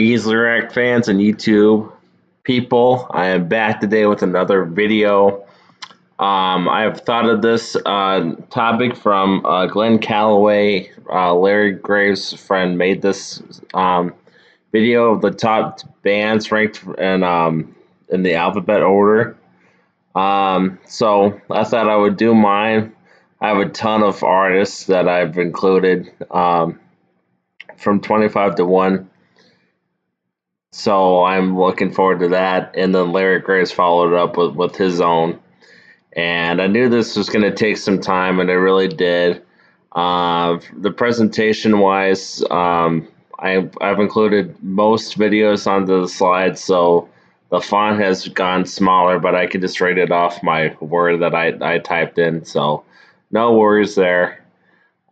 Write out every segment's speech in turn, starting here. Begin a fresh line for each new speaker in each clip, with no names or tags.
Easily React fans and YouTube people, I am back today with another video. I have thought of this topic from Glen Calloway. Larry Graves' friend made this video of the top bands ranked in the alphabet order. So I thought I would do mine. I have a ton of artists that I've included from 25 to 1. So I'm looking forward to that. And then Larry Graves followed it up with his own. And I knew this was going to take some time, and it really did. The presentation wise, I've included most videos onto the slides, so the font has gone smaller, but I can just read it off my word that I typed in. So no worries there.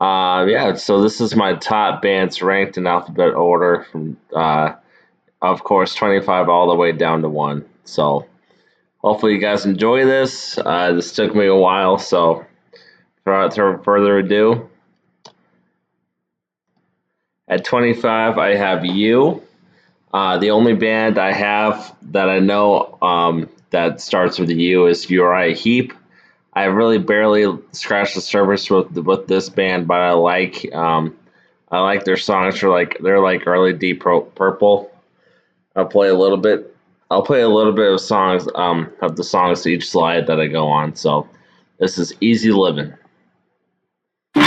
Yeah, so this is my top bands ranked in alphabet order from of course, 25 all the way down to 1. So hopefully you guys enjoy this. This took me a while, so without further ado, at 25, I have You. The only band I have that I know that starts with U is Uriah Heep. I really barely scratched the surface with this band, but I like their songs. They're like early Deep Purple. I'll play a little bit. I'll play a little bit of songs of the songs to each slide that I go on. So this is Easy Living.
This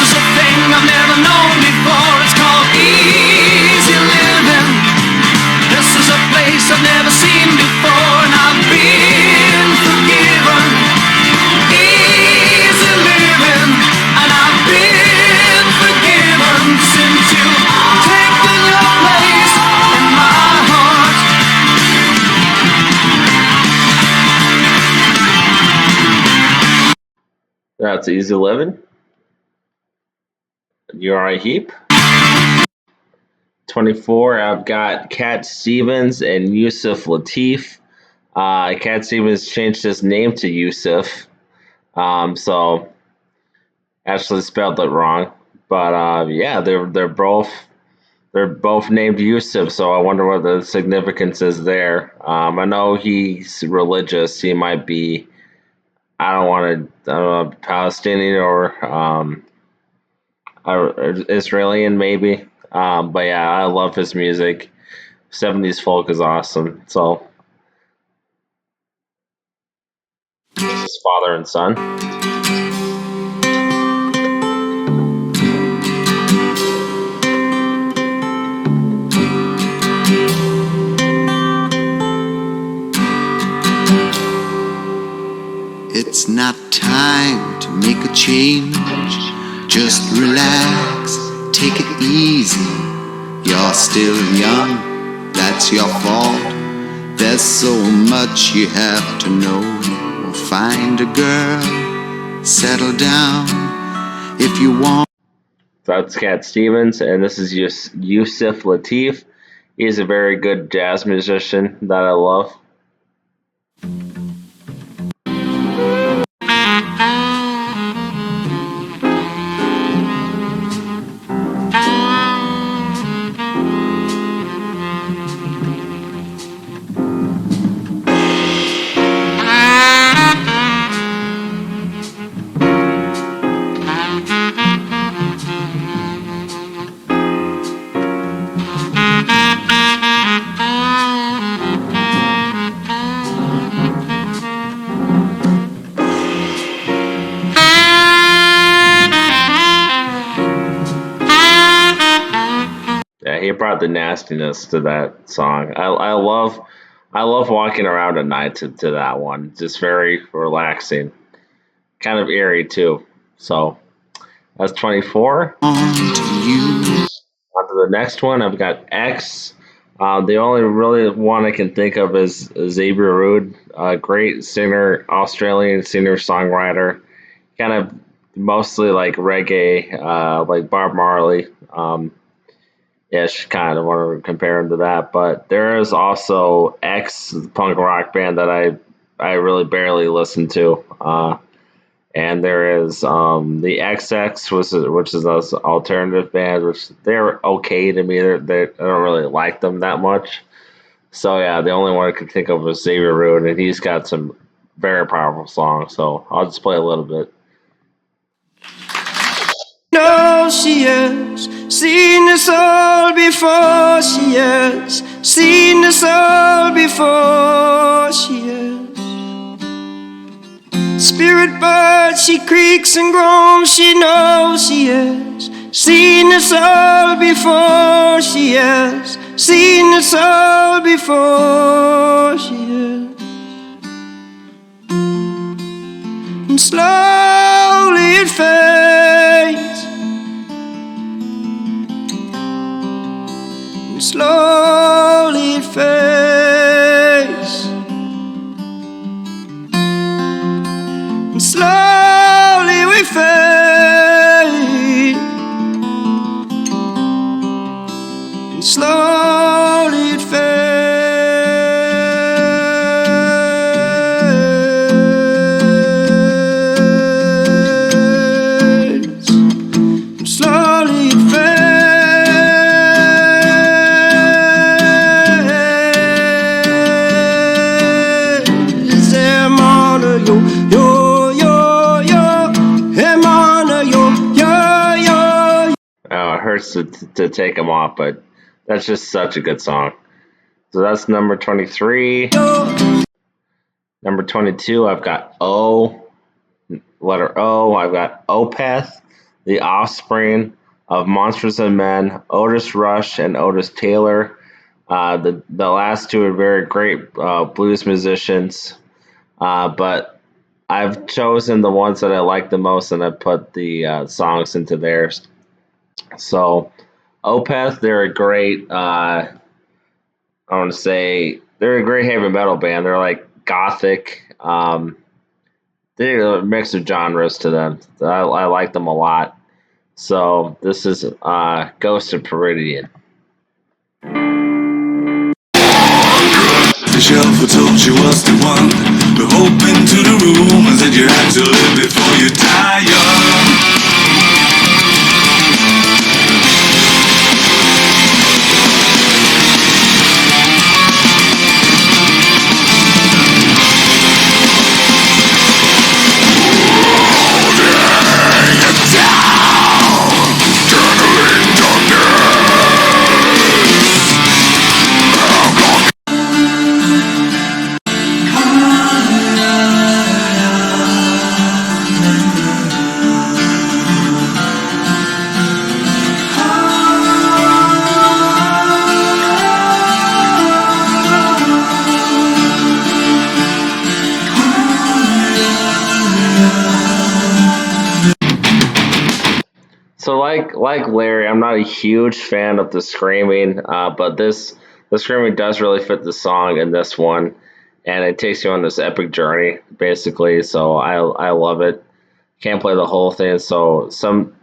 is a thing I've never known before. It's called easy living. This is a place I've never seen before, and I've been forgiven. Easy living, and I've been forgiven since you've taken your place in my heart.
That's Easy Living. Uriah Heep. 24, I've got Cat Stevens and Yusuf Lateef. Cat Stevens changed his name to Yusuf, so actually spelled it wrong. But yeah, they're both named Yusuf, so I wonder what the significance is there. I know he's religious. He might be, I don't know, Palestinian or Israeli maybe. But yeah, I love his music. 70s folk is awesome. So this is Father and Son.
It's not time to make a change. Just relax, take it easy. You're still young, that's your fault. There's so much you have to know. Find a girl, settle down if you want.
That's Cat Stevens, and this is Yusuf Lateef. He's a very good jazz musician that I love. Yeah, he brought the nastiness to that song. I love walking around at night to that one. Just very relaxing, kind of eerie too. So that's 24. On to the next one. I've got X. The only really one I can think of is Xavier Rude, a great singer, Australian singer songwriter, kind of mostly like reggae, like Bob Marley. Yeah, she kind of want to compare him to that. But there is also X, the punk rock band that I really barely listen to. And there is the XX, which is this alternative band, which they're okay to me. I don't really like them that much. So yeah, the only one I could think of was Xavier Root, and he's got some very powerful songs. So I'll just play a little bit.
No, she has seen this all before. She has seen this all before. She has. Spirit bird, she creaks and groans. She knows she has seen this all before. She has seen this all before. She has. And slowly it fades. And slowly it fades. And slowly we fade. And slowly it fades. And slowly it fades. I'm on a yo.
Oh, it hurts to take them off, but that's just such a good song. So that's number 23. Number 22, I've got letter O. I've got Opeth, The Offspring of Monsters and Men, Otis Rush, and Otis Taylor. The last two are very great blues musicians, but I've chosen the ones that I like the most, and I put the songs into theirs. So, Opeth, they're a great. I want to say they're a great heavy metal band. They're like gothic. They're a mix of genres to them. I like them a lot. So this is Ghost of Peridian.
The shelf who told you was the one who opened to the room and said you had to live before you die young.
So like Larry, I'm not a huge fan of the screaming, but the screaming does really fit the song in this one, and it takes you on this epic journey basically. So I love it. Can't play the whole thing, so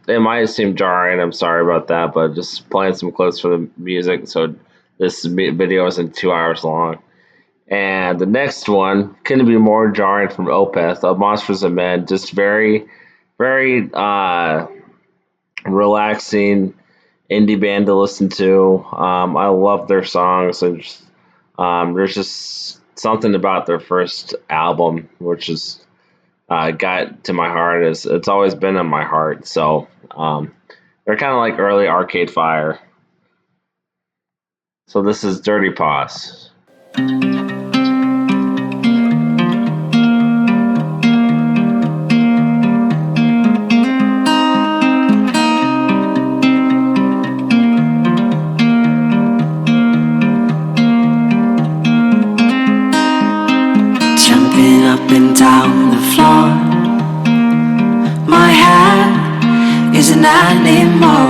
it might seem jarring. I'm sorry about that, but just playing some clips for the music. So this video isn't 2 hours long. And the next one couldn't be more jarring from Opeth, of Monsters and Men. Just very relaxing indie band to listen to. I love their songs, and there's just something about their first album which is got to my heart. It's always been in my heart. So they're kind of like early Arcade Fire. So this is Dirty Paws.
Jumping up and down the floor. My hair is an animal,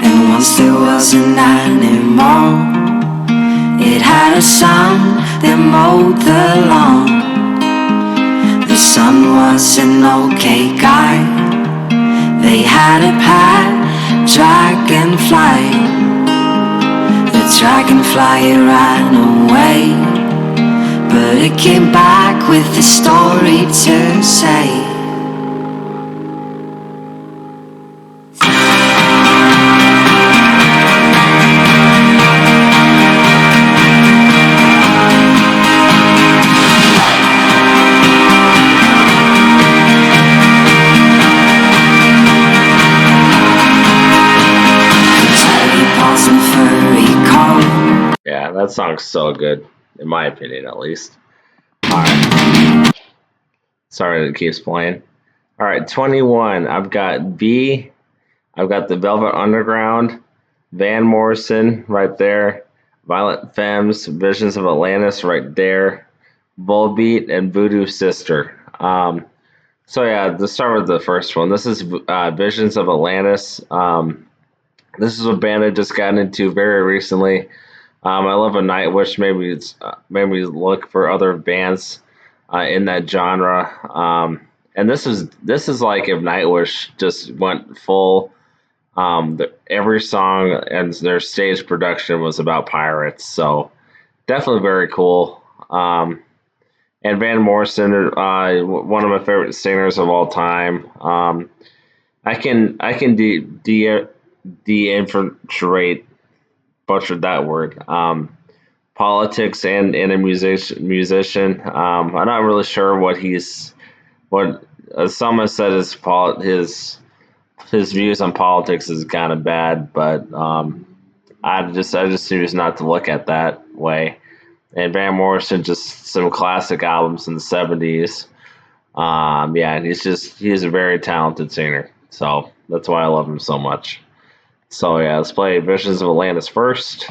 and once there was an animal. It had a son that mowed the lawn. The son was an okay guy. They had a pet dragonfly. The dragonfly ran away, but it came back with a story to say.
Yeah, that song's so good, in my opinion, at least. All right. Sorry that it keeps playing. All right, 21. I've got B. I've got the Velvet Underground, Van Morrison right there, Violent Femmes, Visions of Atlantis right there, Volbeat, and Voodoo Sister. So yeah, let's start with the first one. This is Visions of Atlantis. This is a band I just got into very recently. I love a Nightwish. Maybe it's made me look for other bands in that genre. And this is like if Nightwish just went full. Every song and their stage production was about pirates, so definitely very cool. And Van Morrison, one of my favorite singers of all time. I can de-infiltrate, butchered that word. Politics and a musician. I'm not really sure what some have said his views on politics is kind of bad, but I just choose not to look at that way. And Van Morrison, just some classic albums in the '70s. Yeah, and he's a very talented singer, so that's why I love him so much. So yeah, let's play Visions of Atlantis first.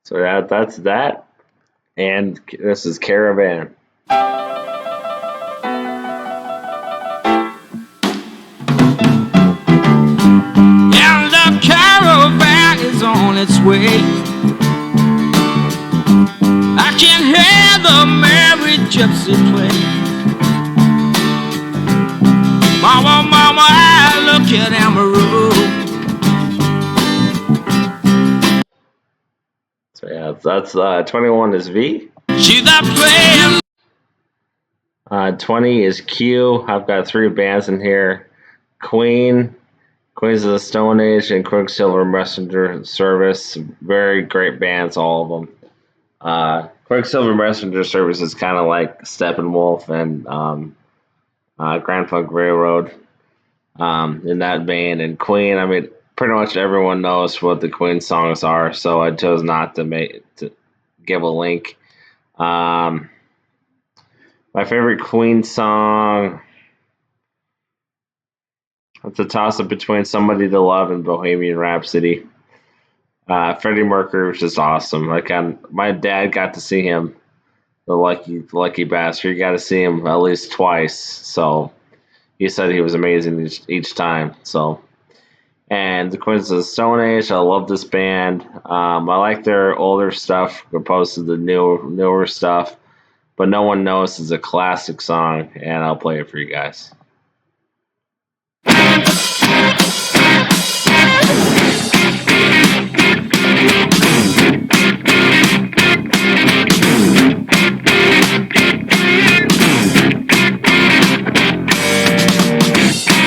So that's that. And this is Caravan.
And the caravan is on its way. I can hear the merry gypsy play. Mama, mama, I look at Amarillo.
So yeah, that's 21 is V.
She's that playing.
20 is Q. I've got 3 bands in here: Queen, Queens of the Stone Age, and Quicksilver Messenger Service. Very great bands, all of them. Quicksilver Messenger Service is kind of like Steppenwolf and Grand Funk Railroad in that vein. And Queen, I mean, pretty much everyone knows what the Queen songs are, so I chose not to give a link. My favorite Queen song, it's a toss-up between Somebody to Love and Bohemian Rhapsody. Freddie Mercury was just awesome. My dad got to see him, the lucky bastard. He got to see him at least twice, so he said he was amazing each time. So, and the Queens of the Stone Age, I love this band. I like their older stuff opposed to the newer stuff. But No One Knows is a classic song, and I'll play it for you guys.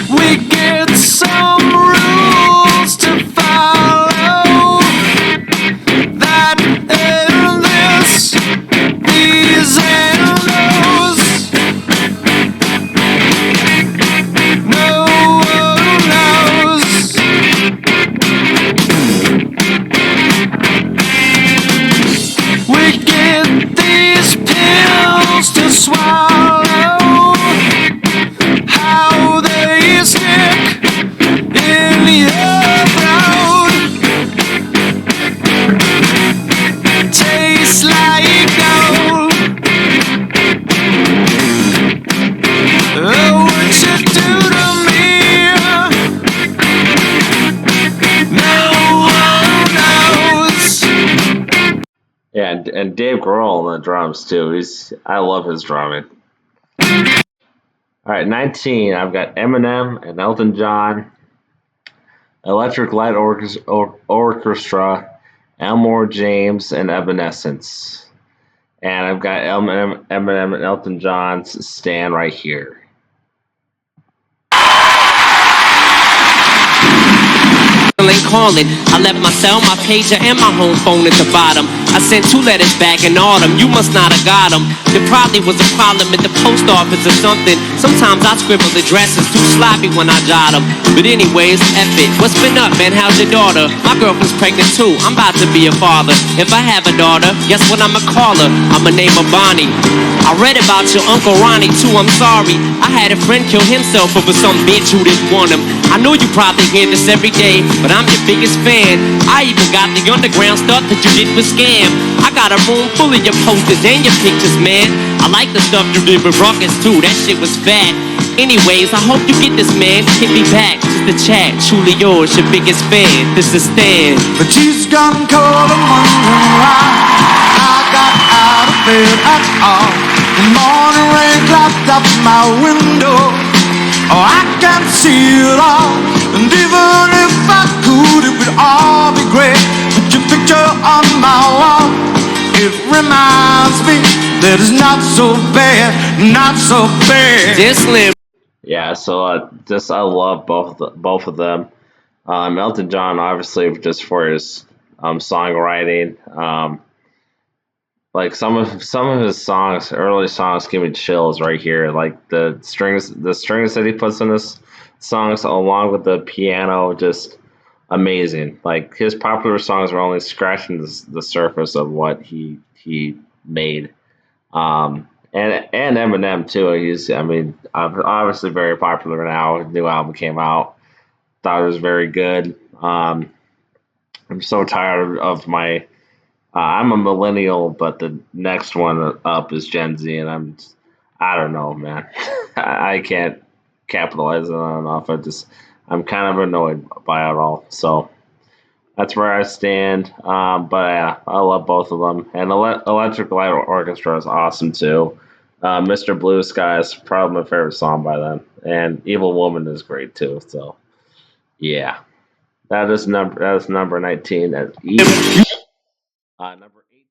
We get some rules to follow. That and this, these and those. No one knows.
Dave Grohl on the drums too. I love his drumming. All right, 19. I've got Eminem and Elton John, Electric Light Orchestra, Elmore James and Evanescence. And I've got Eminem and Elton John's Stand right here.
Ain't calling. I left my cell, my pager, and my home phone at the bottom. I sent 2 letters back in autumn. You must not have got them. There probably was a problem at the post office or something. Sometimes I scribble addresses too sloppy when I jot them. But anyways, F it. What's been up, man? How's your daughter? My girlfriend's pregnant too. I'm about to be a father. If I have a daughter, guess what I'ma call her? I'ma name her Bonnie. I read about your Uncle Ronnie too. I'm sorry. I had a friend kill himself over some bitch who didn't want him. I know you probably hear this every day, but I'm your biggest fan. I even got the underground stuff that you did with Scam. I got a room full of your posters and your pictures, man. I like the stuff you did with Ruckus too. That shit was fat. Anyways, I hope you get this, man. Hit me back, just a chat. Truly yours, your biggest fan. This is Stan.
The cheese gone cold, I'm wondering why I got out of bed at all. The morning rain clogged up my window. Oh, I can't see it all. And even if I could, it would all be great. Put your picture on my wall. It reminds me that it's not so bad, not so bad.
Dear Slim.
Yeah, so I love both of them. Elton John, obviously, just for his songwriting. Like some of his songs, early songs, give me chills right here. Like the strings that he puts in his songs, along with the piano, just amazing. Like his popular songs are only scratching the surface of what he made. And Eminem too. Obviously very popular now. His new album came out. Thought it was very good. I'm so tired of my. I'm a millennial, but the next one up is Gen Z, and I don't know, man. I can't capitalize on it enough. I'm kind of annoyed by it all. So that's where I stand. But yeah, I love both of them. And Electric Light Orchestra is awesome too. Mr. Blue Sky is probably my favorite song by them. And Evil Woman is great too. So yeah, that is number 19. That's easy. Number 18.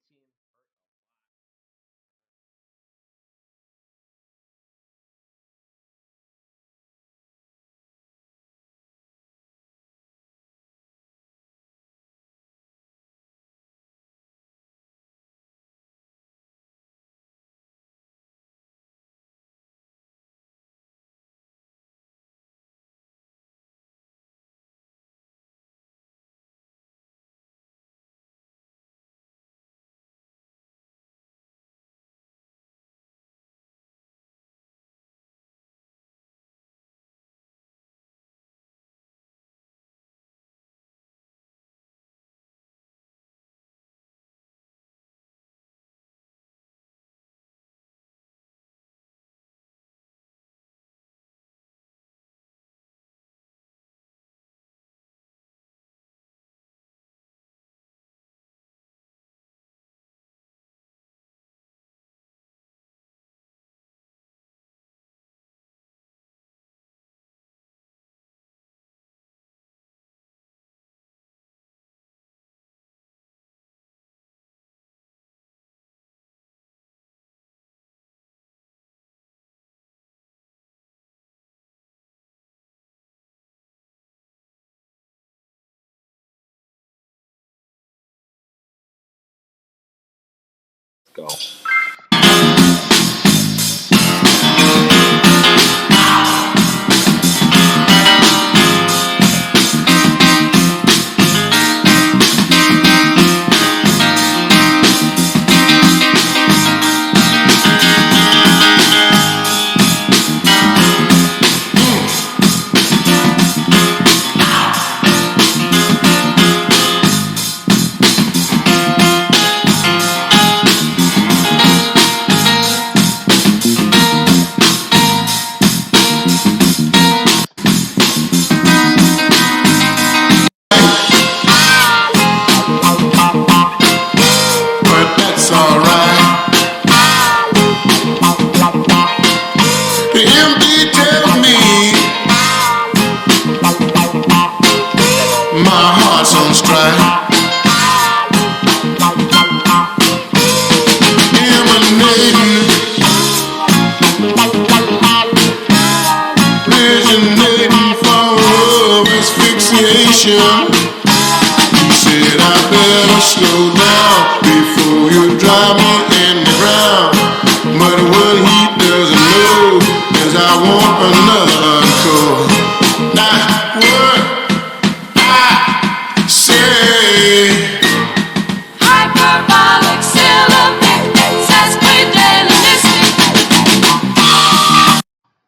Go.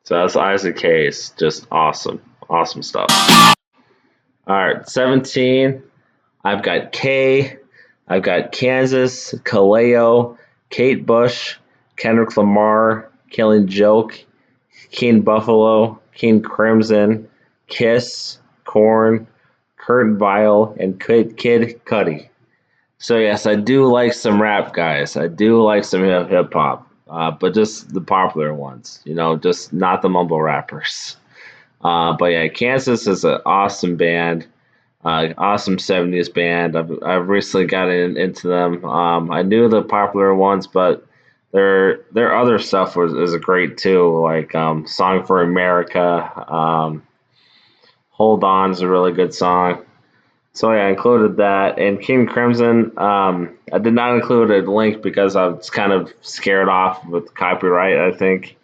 So that's Isaac Hayes. Just awesome. Awesome stuff. All right, 17. I've got K. I've got Kansas, Kaleo, Kate Bush, Kendrick Lamar, Killing Joke, King Buffalo, King Crimson, Kiss, Korn, Kurt Vile, and Kid Cudi. So yes, I do like some rap guys. I do like some hip hop, but just the popular ones. Just not the mumble rappers. But yeah, Kansas is an awesome band, awesome '70s band. I've recently gotten into them. I knew the popular ones, but their other stuff is great too. Like "Song for America," "Hold On" is a really good song. So yeah, I included that. And King Crimson, I did not include a link because I was kind of scared off with copyright. I think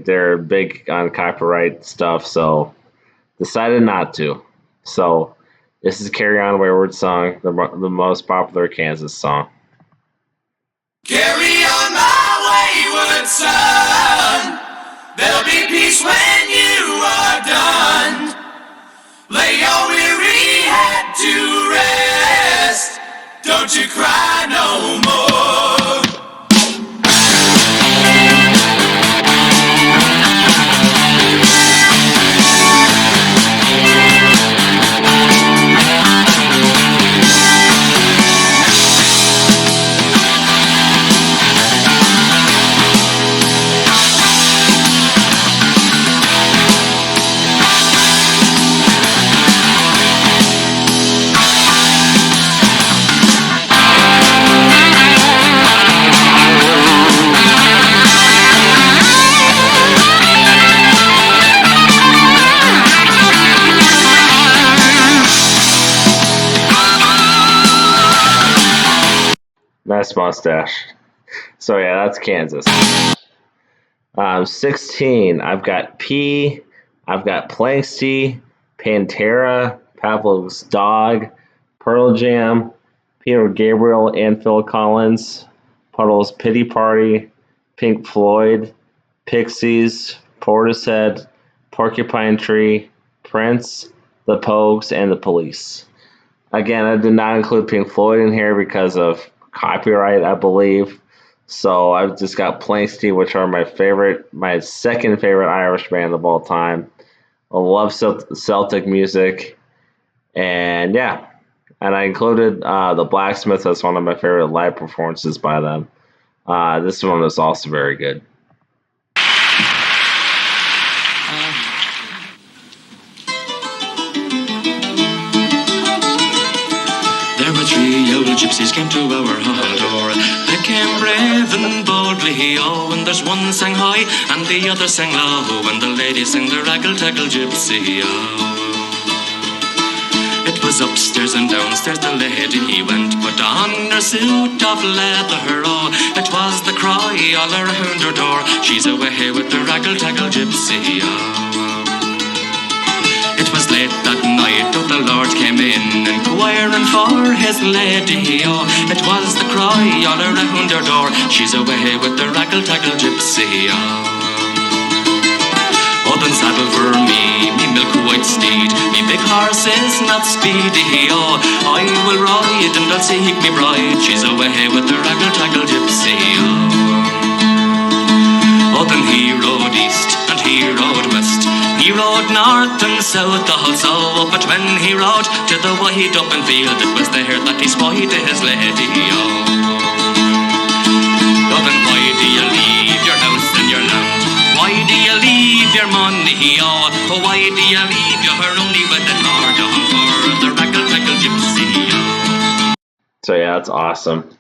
they're big on copyright stuff, so decided not to. So this is "Carry On Wayward Song," the most popular Kansas song.
Carry on my wayward son. There'll be peace when you are done. Lay your weary head to rest. Don't you cry no more.
Nice mustache. So yeah, that's Kansas. 16. I've got P. I've got Planksty, Pantera, Pavlov's Dog, Pearl Jam, Peter Gabriel and Phil Collins, Puddle's Pity Party, Pink Floyd, Pixies, Portishead, Porcupine Tree, Prince, The Pogues, and The Police. Again, I did not include Pink Floyd in here because of copyright, I believe. So I've just got Planksty, which are my second favorite Irish band of all time. I love Celtic music, and yeah, and I included the Blacksmith as one of my favorite live performances by them. This one was also very good.
There were three old gypsies came to our hall door. They came brave and boldly, oh, and there's one sang high and the other sang low, and the lady sang the raggle-taggle gypsy, oh. It was upstairs and downstairs the lady went, put on her suit of leather, oh. It was the cry all around her door, she's away with the raggle-taggle gypsy, oh. It was late that night, oh, the Lord came in, inquiring for his lady, oh. It was the cry all around her door, she's away with the raggle-taggle gypsy, oh. Oh, then saddle for me milk-white steed, me big horse is not speedy, oh. I will ride and I'll seek me bride, she's away with the raggle-taggle gypsy, oh. Oh, then he rode east and he rode west, he rode north and south also, but when he rode to the wide open field, it was there that he spied his lady, oh. Oh, then why do you leave your house and your land? Why do you leave your money, oh? Oh, why do you leave your only with the Lord, oh, for the raggle-taggle gypsy, oh?
So yeah, that's awesome.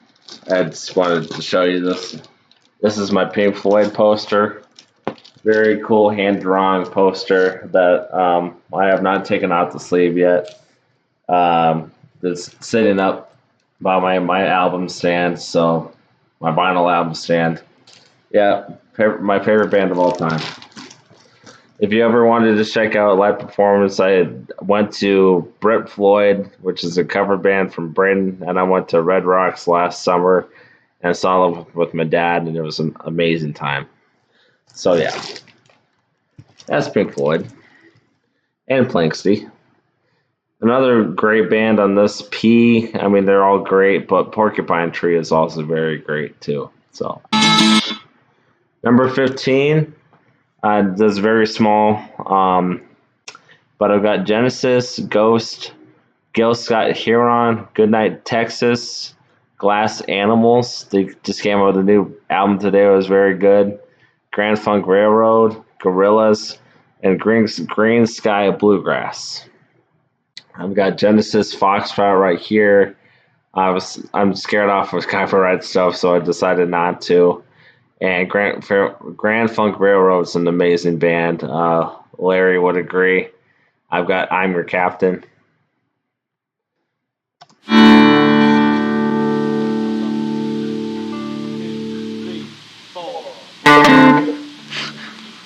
I just wanted to show you this. This is my Pink Floyd poster. Very cool hand-drawn poster that I have not taken out the sleeve yet. It's sitting up by my album stand, so my vinyl album stand. Yeah, my favorite band of all time. If you ever wanted to check out a live performance, I went to Brett Floyd, which is a cover band from Britain, and I went to Red Rocks last summer and saw them with my dad, and it was an amazing time. So yeah. That's Pink Floyd and Planksty. Another great band on this P. I mean, they're all great, but Porcupine Tree is also very great too. So, number 15. This is very small, but I've got Genesis, Ghost, Gil Scott Heron, Goodnight Texas, Glass Animals. They just came out with a new album today. It was very good. Grand Funk Railroad, Gorillaz, and Green Sky Bluegrass. I've got Genesis Foxtrot right here. I'm scared off of copyright stuff, so I decided not to. And Grand Funk Railroad's an amazing band. Larry would agree. I've got I'm Your Captain.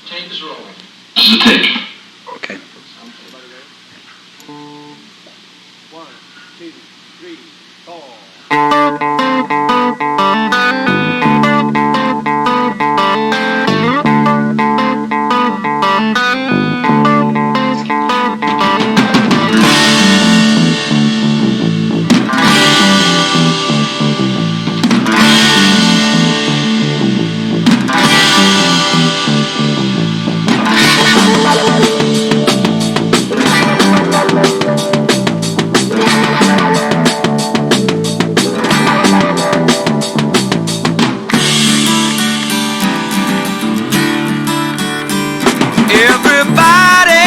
Tape's rolling. This is a take.
Okay.
1, 2, 3, 4.
Everybody,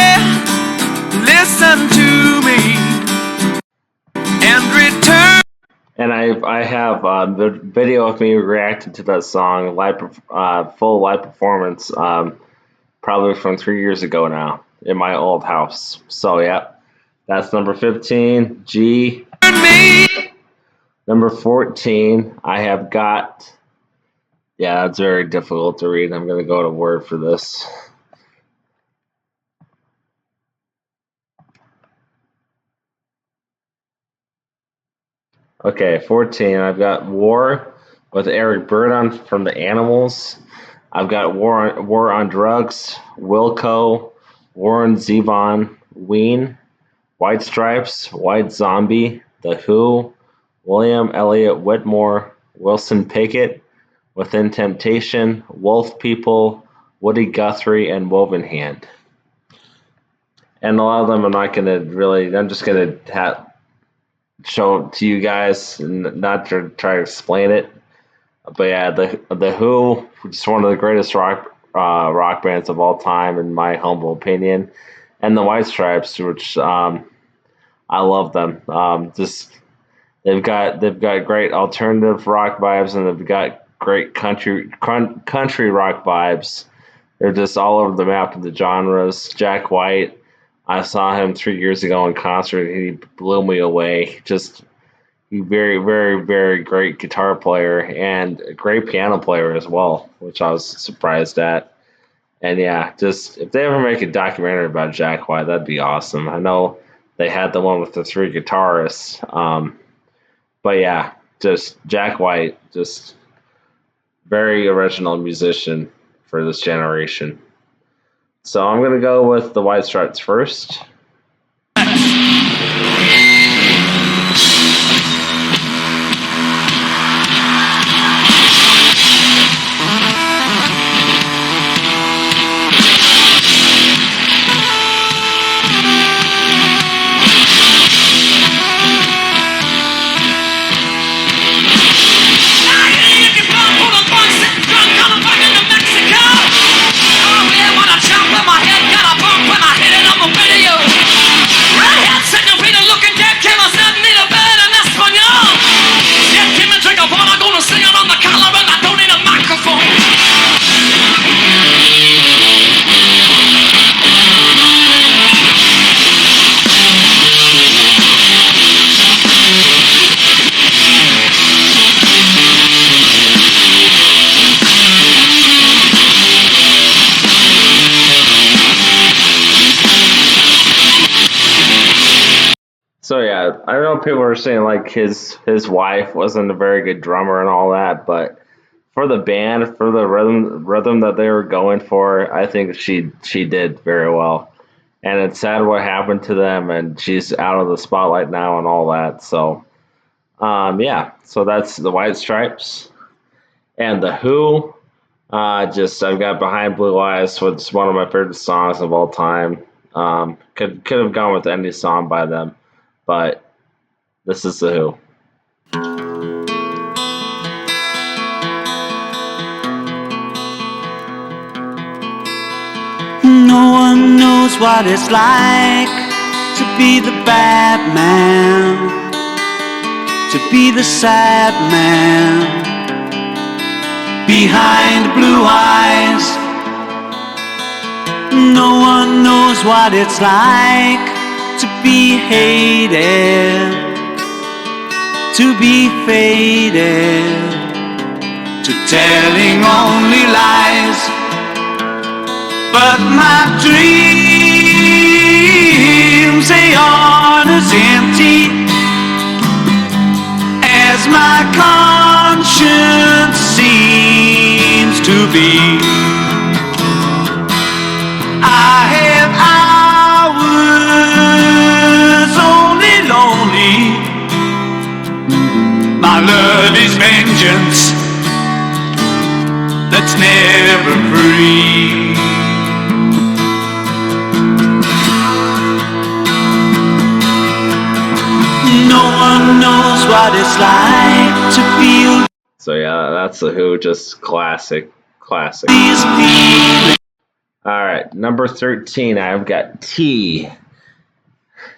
listen to me and return.
And I have the video of me reacting to that song, full live performance, probably from 3 years ago now in my old house. So yeah, that's number 15. G. Number 14, I have got. Yeah, that's very difficult to read. I'm gonna go to Word for this. Okay, 14. I've got War with Eric Burdon from the Animals. I've got War on Drugs, Wilco, Warren Zevon, Ween, White Stripes, White Zombie, The Who, William Elliott Whitmore, Wilson Pickett, Within Temptation, Wolf People, Woody Guthrie, and Woven Hand. And a lot of them I'm not going to really, I'm just going to show to you guys and not to try to explain it. But yeah, the Who, just one of the greatest rock bands of all time, in my humble opinion, and the White Stripes, which I love them. Just they've got great alternative rock vibes, and they've got great country rock vibes. They're just all over the map with the genres. Jack White, I saw him 3 years ago in concert. He blew me away. Just very, very, very great guitar player and a great piano player as well, which I was surprised at. And yeah, just if they ever make a documentary about Jack White, that'd be awesome. I know they had the one with the 3 guitarists, but yeah, just Jack White, just very original musician for this generation. So I'm gonna go with the White Stripes first. So yeah, I know people are saying like his wife wasn't a very good drummer and all that, but for the band, for the rhythm that they were going for, I think she did very well. And it's sad what happened to them, and she's out of the spotlight now and all that. So, yeah. So that's the White Stripes and the Who. Just I've got Behind Blue Eyes, which is one of my favorite songs of all time. Could have gone with any song by them, but this is the Who.
No one knows what it's like to be the bad man, to be the sad man behind blue eyes. No one knows what it's like to be hated, to be faded, to telling only lies. But my dreams, they aren't as empty as my conscience seems to be. I have hours only lonely. My love is vengeance that's never free. No one knows what it's like to feel.
So yeah, that's the Who. Just classic.
These feelings.
All right, number 13. I've got T.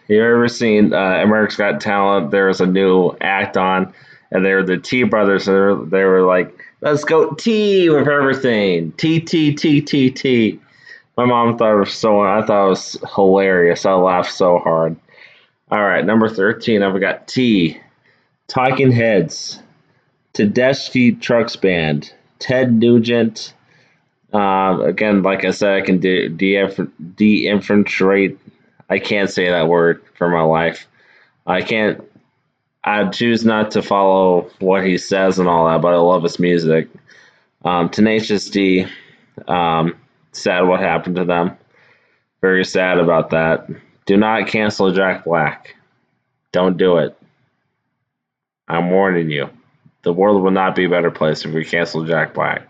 You ever seen America's Got Talent? There was a new act on, and they were the T brothers. And they were like, "Let's go T with everything. T T T T T." My mom thought it was I thought it was hilarious. I laughed so hard. All right, number 13. I've got T. Talking Heads. Tedeschi Trucks Band. Ted Nugent. Again, like I said, I can de-infiltrate. I can't say that word for my life. I can't. I choose not to follow what he says and all that, but I love his music. Tenacious D. Sad what happened to them. Very sad about that. Do not cancel Jack Black. Don't do it. I'm warning you. The world will not be a better place if we cancel Jack Black.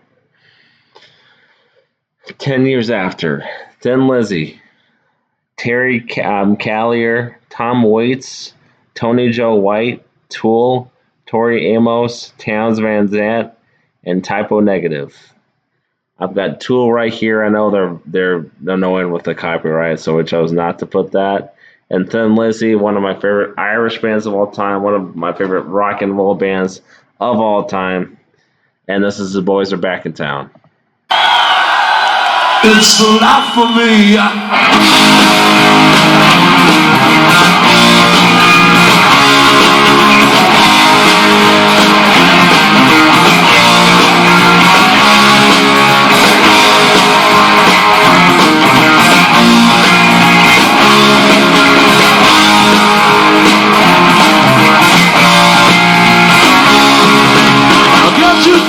10 years after, Thin Lizzy, Terry Callier, Tom Waits, Tony Joe White, Tool, Tori Amos, Towns Van Zandt, and Typo Negative. I've got Tool right here. I know they're annoying with the copyright, so I chose not to put that. And Thin Lizzy, one of my favorite Irish bands of all time, one of my favorite rock and roll bands of all time. And this is The Boys Are Back in Town.
It's the life for me.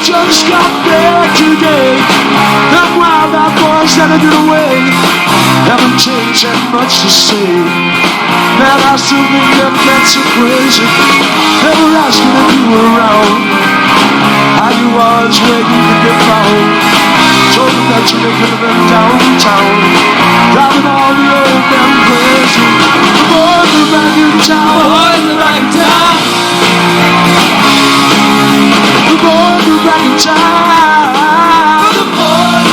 Just got there today. That wild eyed boys that I get away haven't changed that much to say. Man, I still think them cats are crazy. Never asking if you were around. How you was, where you could get found. Told them that you make living downtown, driving all the old men crazy. The boys are back in town. The boys are back in town. The boys are back in town. The boys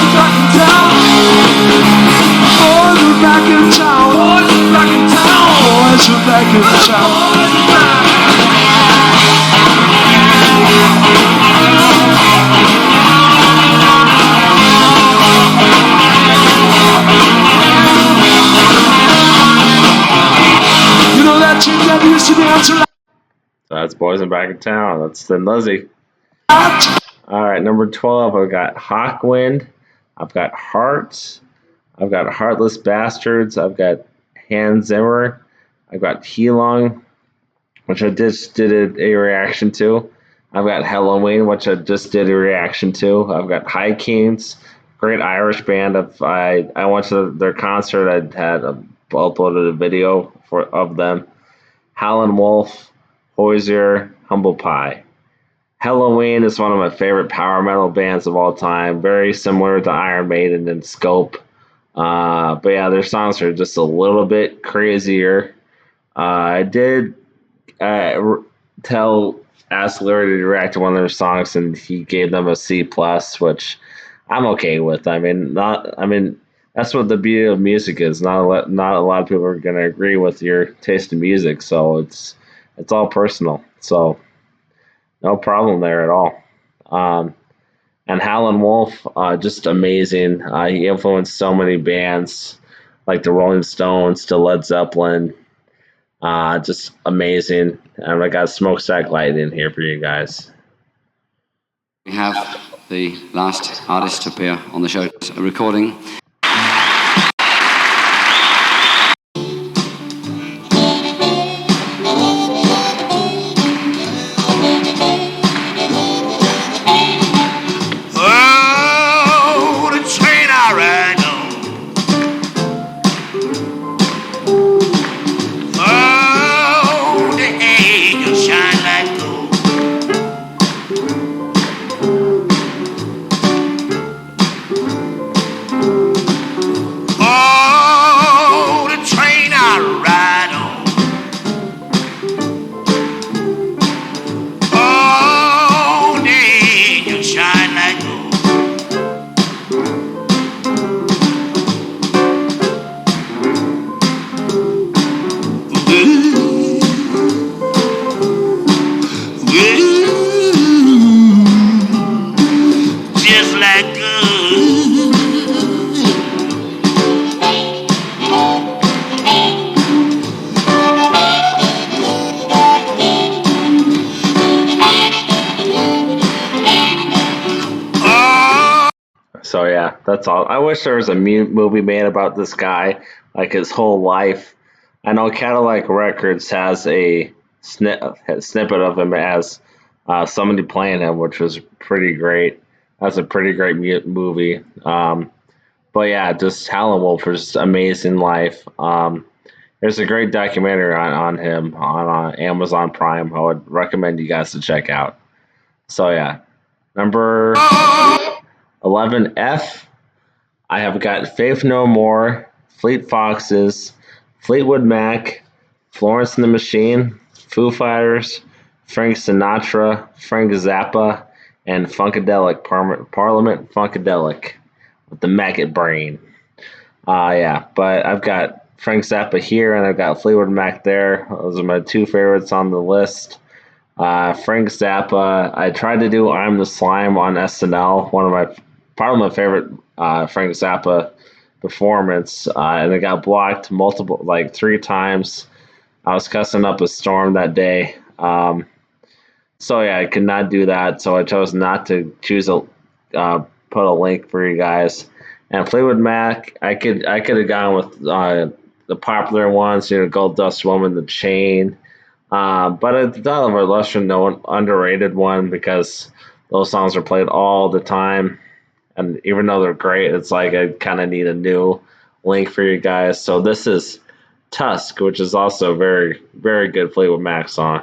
are back in town. Boys are back in town. Boys are back in town. Boys are back in town. You know that chick that used to dance around.
So that's Boys Are Back in Town. That's Thin Lizzy. All right, number 12, I've got Hawkwind. I've got Hearts. I've got Heartless Bastards. I've got Hans Zimmer. I've got Heelong, which I just did a reaction to. I've got Halloween, which I just did a reaction to. I've got High Kings, great Irish band. I went to their concert. I had uploaded a video of them. Howlin' Wolf, Hozier, Humble Pie. Halloween is one of my favorite power metal bands of all time. Very similar to Iron Maiden in scope. But yeah, their songs are just a little bit crazier. I did tell ask Larry to react to one of their songs, and he gave them a C plus, which I'm okay with. That's what the beauty of music is. Not a lot of people are going to agree with your taste in music, so it's all personal. So no problem there at all. And Howlin' Wolf, just amazing. He influenced so many bands like the Rolling Stones to Led Zeppelin. Just amazing. And I got Smokestack Light in here for you guys.
We have the last artist to appear on the show, a recording.
Oh, the train I ride on. Oh, the angels shine like gold. Oh, the train I ride on. Oh, the angels shine like gold. Just like good.
So yeah, that's all. I wish there was a movie made about this guy, like his whole life. I know Cadillac Records has a snippet of him as somebody playing him, which was pretty great. That's a pretty great movie. But yeah, just Howlin' Wolf was just amazing life. There's a great documentary on him on Amazon Prime. I would recommend you guys to check out. So yeah, number 11F. I have got Faith No More, Fleet Foxes, Fleetwood Mac, Florence and the Machine, Foo Fighters, Frank Sinatra, Frank Zappa, and Funkadelic, Parliament Funkadelic with the Maggot Brain. Yeah, but I've got Frank Zappa here and I've got Fleetwood Mac there. Those are my two favorites on the list. Frank Zappa, I tried to do I'm the Slime on SNL, probably my favorite Frank Zappa performance, and it got blocked like 3 times. I was cussing up a storm that day. So yeah, I could not do that, so I chose not to put a link for you guys. And Fleetwood Mac, I could have gone with the popular ones, Gold Dust Woman, The Chain. But I thought of a lesser known, underrated one because those songs are played all the time. And even though they're great, it's like I kind of need a new link for you guys. So this is Tusk, which is also a very, very good Fleetwood Mac song.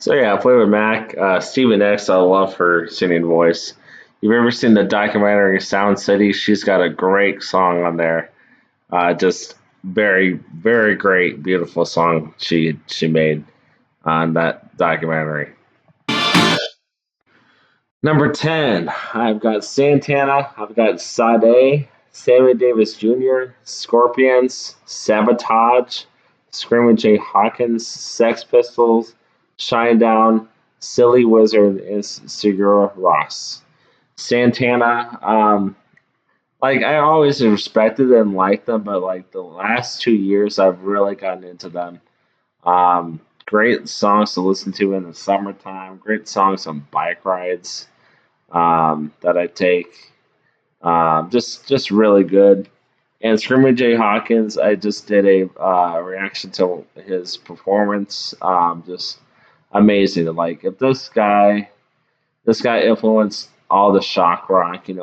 So yeah, Fleetwood Mac, Stevie Nicks. I love her singing voice. You've ever seen the documentary Sound City? She's got a great song on there. Just very great, beautiful song she made on that documentary. Number 10, I've got Santana, I've got Sade, Sammy Davis Jr., Scorpions, Sabotage, Screaming Jay Hawkins, Sex Pistols, Shinedown, Silly Wizard, and Segura Ross. Santana, like I always respected and liked them, but like the last 2 years, I've really gotten into them. Great songs to listen to in the summertime. Great songs on bike rides that I take. Just really good. And Screaming Jay Hawkins, I just did a reaction to his performance. Just amazing. Like if this guy influenced all the shock rock, to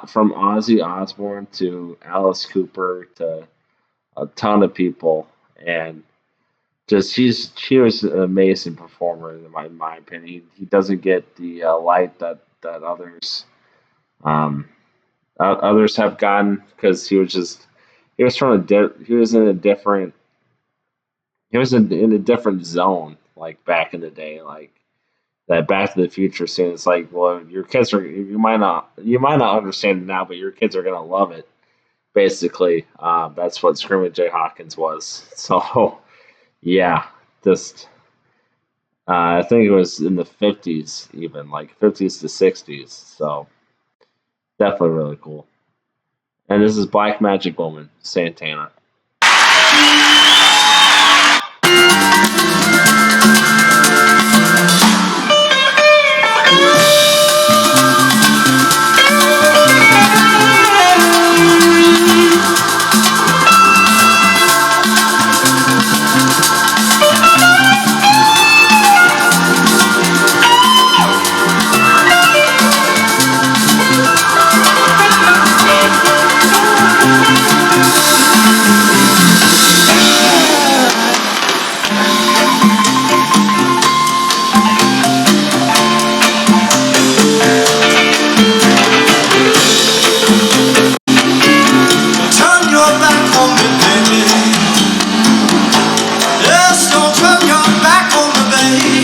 from Ozzy Osbourne to Alice Cooper to a ton of people, and just she was an amazing performer in my opinion. He doesn't get the light that um, others have gotten because he was from he was in a different in a different zone like back in the day, like that Back to the Future scene. It's like, well, your kids are you might not understand it now, but your kids are gonna love it. Basically, that's what Screaming Jay Hawkins was. So yeah, just I think it was in the 50s, even like 50s to 60s. So definitely really cool. And this is Black Magic Woman, Santana.
Turn your back on me, baby. Yes, don't turn your back on me, baby.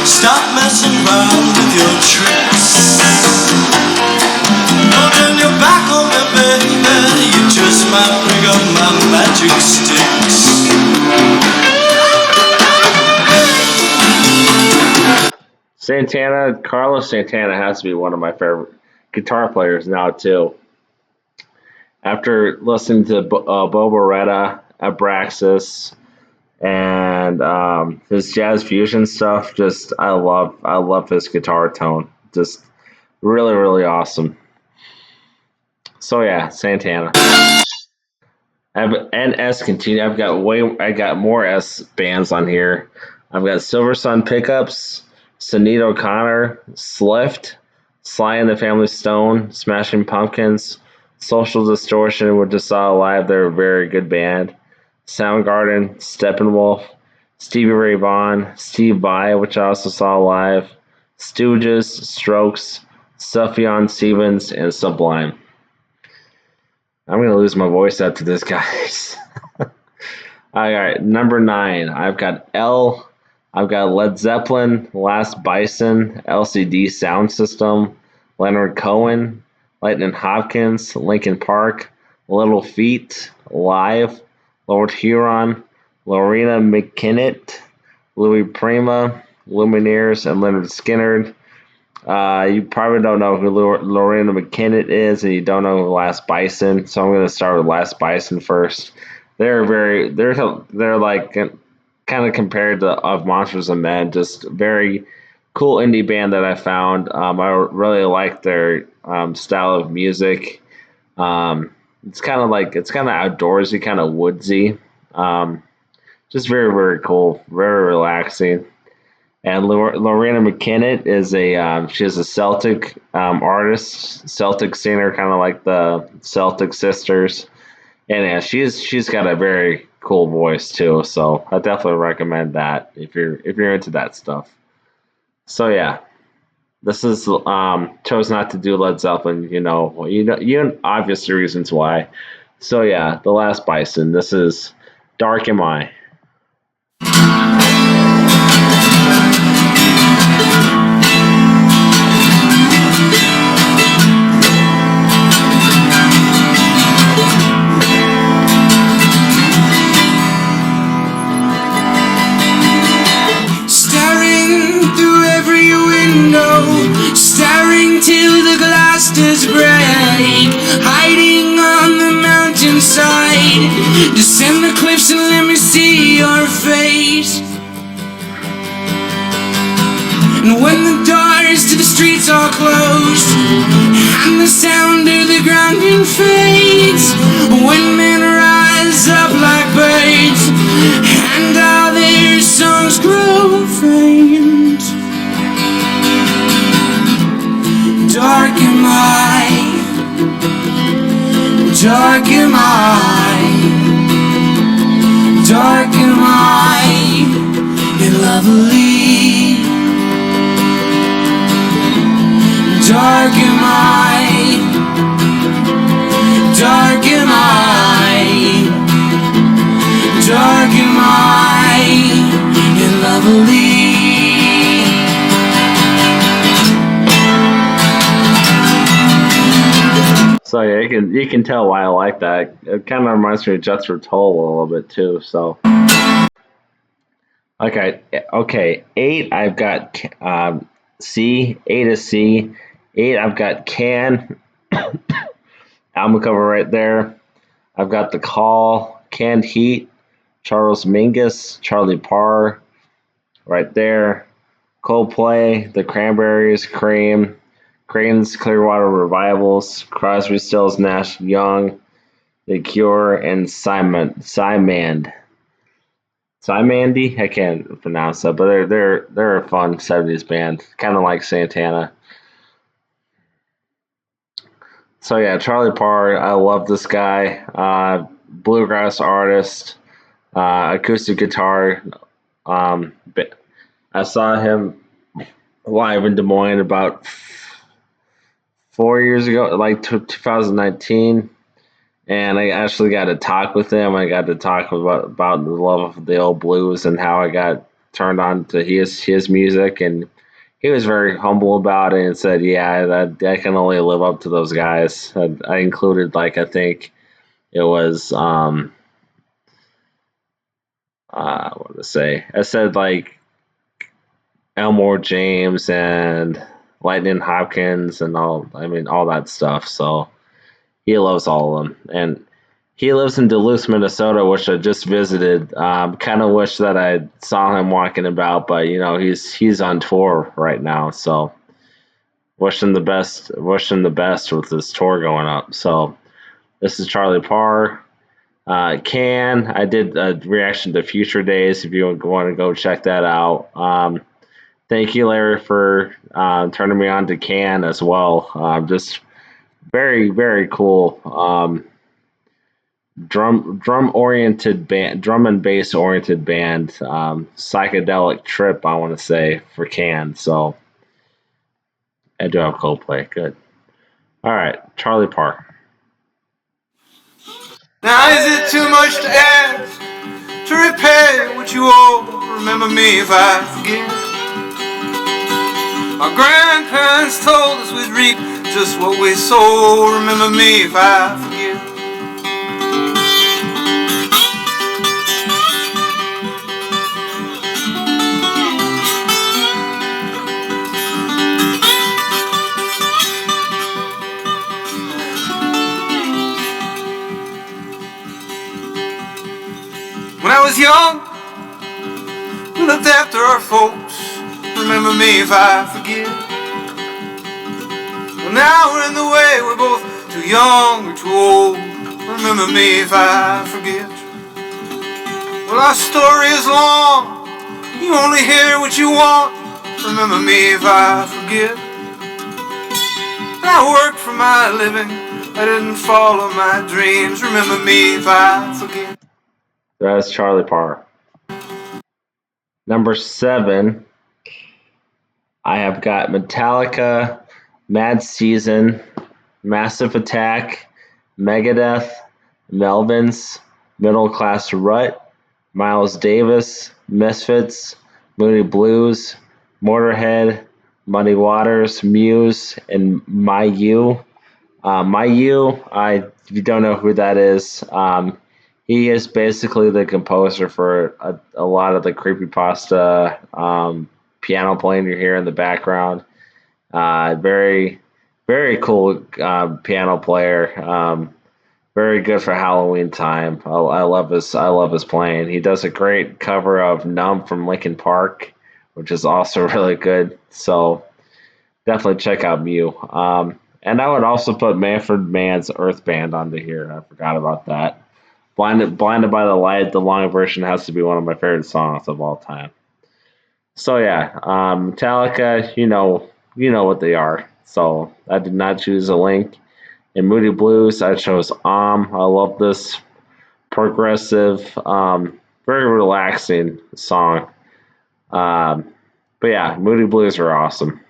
Stop messing around with your tricks. Don't turn your back on me, baby. You just might bring up my magic sticks.
Santana, Carlos Santana has to be one of my favorite guitar players now too. After listening to Bo Beretta, Abraxas, and his jazz fusion stuff, just I love his guitar tone. Just really awesome. So yeah, Santana. And S continue. I got more S bands on here. I've got Silver Sun Pickups, Sinead O'Connor, Slift, Sly and the Family Stone, Smashing Pumpkins, Social Distortion, which I saw live. They're a very good band. Soundgarden, Steppenwolf, Stevie Ray Vaughan, Steve Vai, which I also saw live, Stooges, Strokes, Sufjan Stevens, and Sublime. I'm gonna lose my voice after this, guys. All right, number 9. I've got Led Zeppelin, Last Bison, LCD Sound System, Leonard Cohen, Lightning Hopkins, Linkin Park, Little Feat, Live, Lord Huron, Lorena McKinnon, Louis Prima, Lumineers, and Leonard Skinner. You probably don't know who Lorena McKinnon is, and you don't know Last Bison. So I'm going to start with Last Bison first. They're like kind of compared to Of Monsters and Men, just very cool indie band that I found. I really like their style of music. It's kind of outdoorsy, kind of woodsy. Just very cool, very relaxing. And Lorena McKinnon is she's a Celtic artist, Celtic singer, kind of like the Celtic Sisters. And yeah, she's got a very cool voice too, so I definitely recommend that if you're into that stuff. So yeah, this is chose not to do Led Zeppelin. You know obvious reasons why. So yeah, The Last Bison. This is Dark Am I.
Staring through every window, staring till the glass does break, hiding on the mountainside, descend the cliffs and let me see your face. And when the doors to the streets are closed, and the sound of the grounding fades, when men rise up like birds, and all their songs grow faint, dark am I, dark am I, dark am I, and lovely. Dark am I, dark am I, dark am I, and lovely.
So yeah, you can tell why I like that. It kind of reminds me of Jethro Tull a little bit too. So okay, 8. I've got C. 8 is C. 8. I've got Can. Album cover right there. I've got The Call, Canned Heat, Charles Mingus, Charlie Parr, right there. Coldplay, The Cranberries, Cream, Creighton's Clearwater Revivals, Crosby, Stills, Nash Young, The Cure, and Simandy. I can't pronounce that, but they're a fun '70s band, kind of like Santana. So yeah, Charlie Parr, I love this guy. Bluegrass artist, acoustic guitar. I saw him live in Des Moines about 4 years ago, like 2019, and I actually got to talk with him. I got to talk about the love of the old blues and how I got turned on to his music, and he was very humble about it and said, "Yeah, I can only live up to those guys." I included like I think it was what to say? I said like Elmore James and Lightning Hopkins and all. I mean all that stuff. So he loves all of them, and he lives in Duluth, Minnesota, which I just visited. Kind of wish that I saw him walking about, but he's on tour right now, so wish him the best. Wish him the best with his tour going up. So this is Charlie Parr. Can I did a reaction to Future Days if you want to go check that out. Thank you, Larry, for turning me on to Can as well. Just very very cool. Drum and bass oriented band, psychedelic trip, I want to say, for Can. So I do have Coldplay. Good. All right, Charlie Parr.
Now is it too much to ask to repay what you owe? Remember me if I forget. Our grandparents told us we'd reap just what we sow. Remember me if I forget. When I was young, we looked after our folks. Remember me if I forget. Well, now we're in the way, we're both too young or too old. Remember me if I forget. Well, our story is long, you only hear what you want. Remember me if I forget. I work for my living, I didn't follow my dreams. Remember me if I forget.
That's Charlie Parr. Number 7, I have got Metallica, Mad Season, Massive Attack, Megadeth, Melvins, Middle Class Rut, Miles Davis, Misfits, Moody Blues, Motorhead, Muddy Waters, Muse, and My You. If you don't know who that is, he is basically the composer for a lot of the creepypasta piano playing you hear in the background. Very, very cool piano player. Very good for Halloween time. I love his playing. He does a great cover of "Numb" from Linkin Park, which is also really good. So definitely check out Mew. And I would also put Manfred Mann's Earth Band onto here. I forgot about that. Blinded by the Light, the long version has to be one of my favorite songs of all time. So yeah, Metallica, you know what they are. So I did not choose a link. In Moody Blues, I chose I love this progressive, very relaxing song. But yeah, Moody Blues are awesome.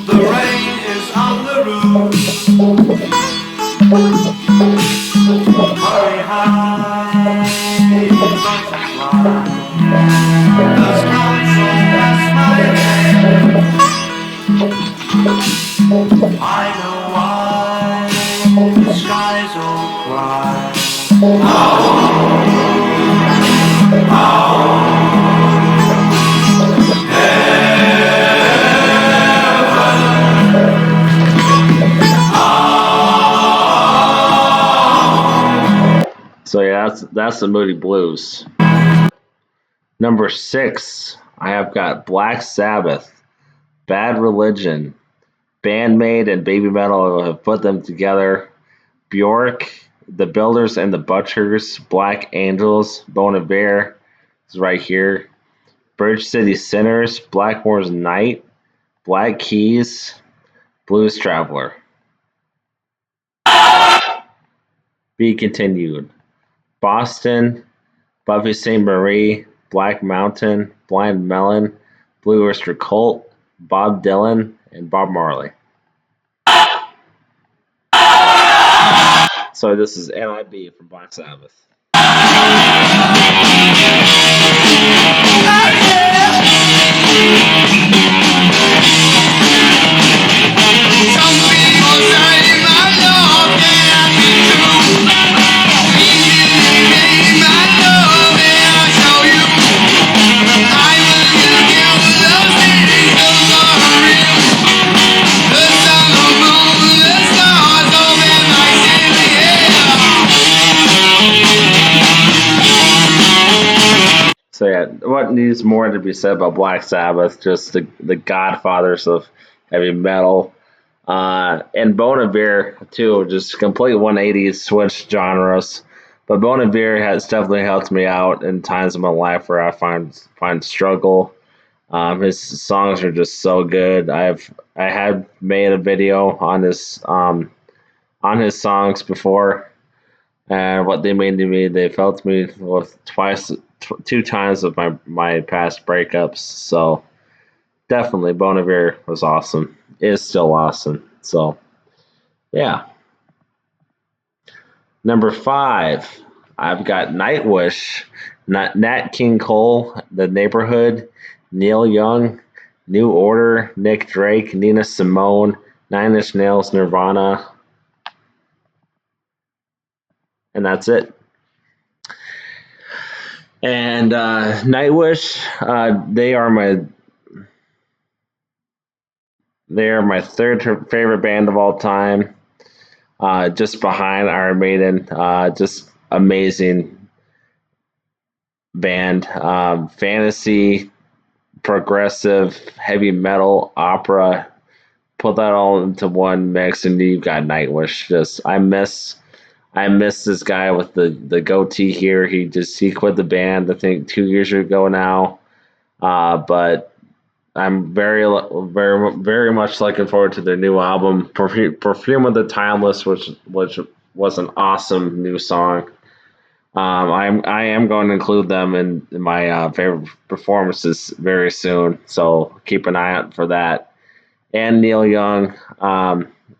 The rain is on the roof. Hurry high, don't fly. Does counsel past my head. I know why the skies all cry.
So yeah, that's the Moody Blues. Number 6, I have got Black Sabbath, Bad Religion, Bandmate and Baby Metal have put them together. Bjork, The Builders and the Butchers, Black Angels, Bon Iver is right here. Bridge City Sinners, Blackmore's Night, Black Keys, Blues Traveler. Be continued. Boston, Buffy St. Marie, Black Mountain, Blind Melon, Blue Oyster Cult, Bob Dylan, and Bob Marley. So this is NIB from Black Sabbath. So yeah, what needs more to be said about Black Sabbath? Just the godfathers of heavy metal, and Bon Iver too. Just complete 180 switch genres. But Bon Iver has definitely helped me out in times of my life where I find struggle. His songs are just so good. I had made a video on his songs before, and what they mean to me. They've helped me with two times of my past breakups. So definitely, Bon Iver was awesome. Is still awesome. So yeah. Number 5, I've got Nightwish, Nat King Cole, The Neighborhood, Neil Young, New Order, Nick Drake, Nina Simone, Nine Inch Nails, Nirvana, and that's it. And Nightwish, they are my third favorite band of all time. just behind Iron Maiden. Just amazing band. Fantasy, progressive, heavy metal, opera. Put that all into one mix, and you've got Nightwish. Just I miss this guy with the goatee here. He quit the band I think 2 years ago now. But I'm very much looking forward to their new album, Perfume of the Timeless, which was an awesome new song. I am going to include them in my favorite performances very soon, so keep an eye out for that. And Neil Young,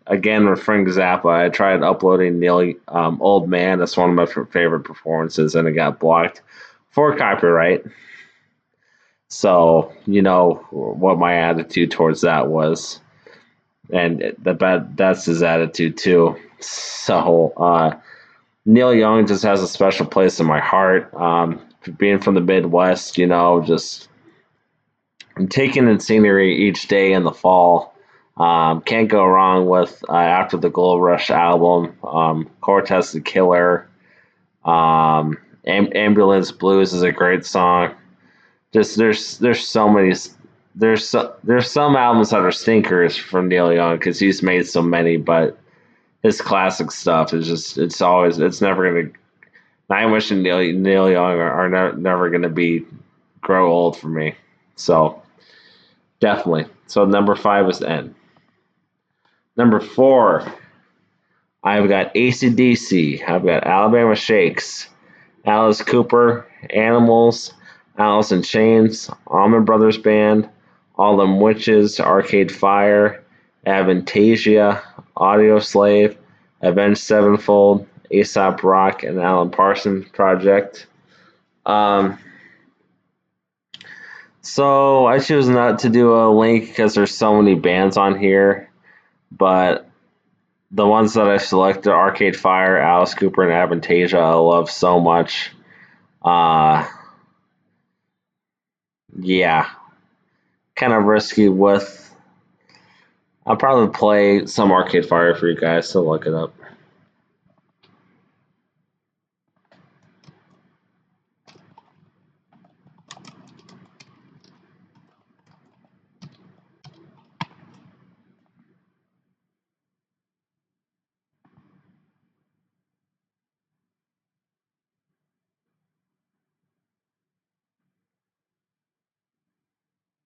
again with Frank Zappa. I tried uploading Neil Old Man. That's one of my favorite performances, and it got blocked for copyright. So you know what my attitude towards that was, and that's his attitude too. So Neil Young just has a special place in my heart. Being from the Midwest, just taking in scenery each day in the fall. Can't go wrong with After the Gold Rush album, Cortez the Killer, Ambulance Blues is a great song. Just there's so many there's some albums that are stinkers from Neil Young because he's made so many, but his classic stuff is just it's never gonna. Nightwish and Neil Young are never gonna be grow old for me. So definitely. So number 5 is N. Number 4, I've got AC/DC. I've got Alabama Shakes, Alice Cooper, Animals, Alice in Chains, Allman Brothers Band, All Them Witches, Arcade Fire, Avantasia, Audio Slave, Avenged Sevenfold, Aesop Rock, and Alan Parsons Project. So I choose not to do a link because there's so many bands on here, but the ones that I selected, Arcade Fire, Alice Cooper, and Avantasia, I love so much. Yeah, kind of risky with. I'll probably play some Arcade Fire for you guys, so look it up.